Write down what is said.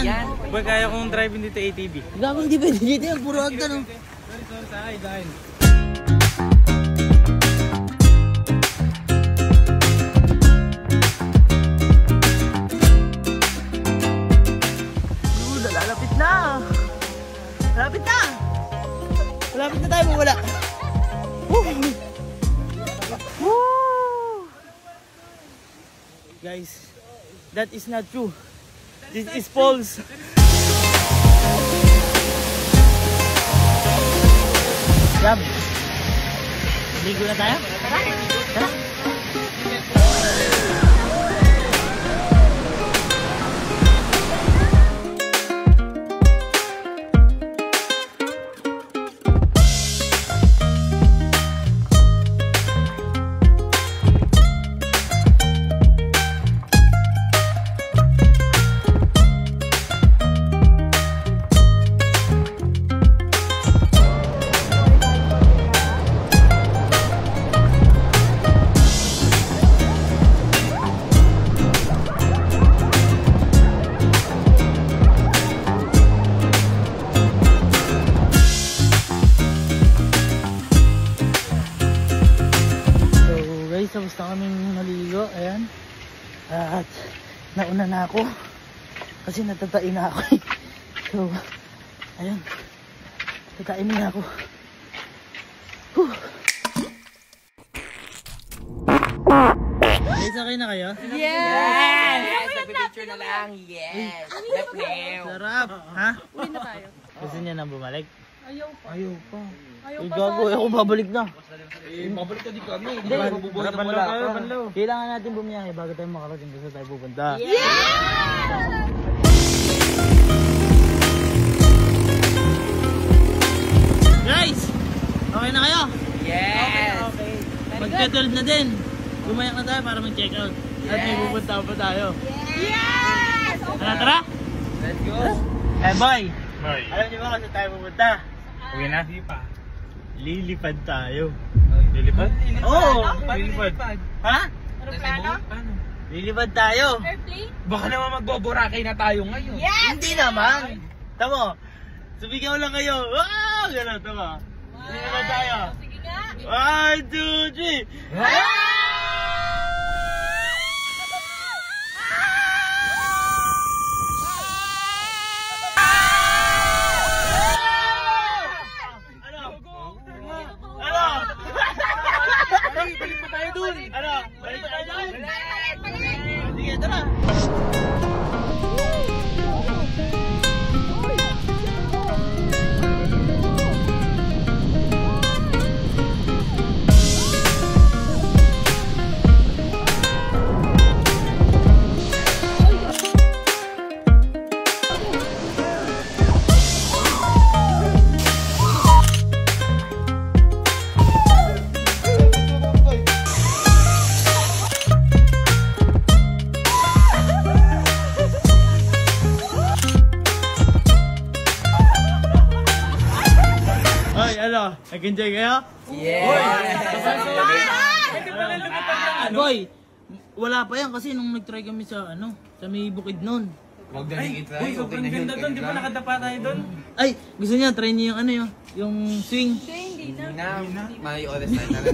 yan. Boy, kaya kong driving dito ATV. Gagawin hindi pwede dito yan, puro hagdan oh. Sorry, dahil. Lalapit na! Lalapit na! Malapit na tayo mawala. Guys, that is not true. This is false. Gab, ligo na tayo? Tara! Tapos na kaming naliligo, ayan. At nauna na ako kasi natatain na ako. So, ayan. Tatain na ako. Guys, okay na kayo? Yes! Nagpipicture na lang. Yes! Sarap! Ha? Uwi na tayo. Gusto niya na bumalik? Ayaw pa. Ayaw pa. Ayaw Eh, pa gago, ako babalik na. Babalik ka di kami. Hindi, mabubuhay na wala ka. kailangan natin bumiyahe bago tayo makarating kung saan tayo pupunta. Guys! Okay na kayo? Yes! Okay. Mag-12 na din. Gumayak na tayo para mag-check out. At may pupunta pa tayo. Yes! Tara, tara! Let's go. Eh, boy! Boy. Alam niyo ba kung saan tayo pupunta? Uwi na? Di pa. Lilipad tayo. Lilipad? Oo! Lilipad. Ha? Aeroplano? Lilipad tayo. Airplane? Baka naman magboborakay na tayo ngayon. Yes! Hindi naman. Tamo. Subigaw lang kayo. Wow! Gano'n, tamo. Lilipad tayo. Sige nga. 1, 2, 3. Balik pa tayo dun. Ano? Balik tayo doon. Balik! Sige, tara. Nag-enjoy kayo? Boy, wala pa yan kasi nung nag-try kami sa sa may bukid nun. Huwag na i-try. Uy, sobrang ganda doon. Di ba nakadapa tayo doon? Ay, gusto niya, try niyo yung yung swing. Hindi na. May oras na lang.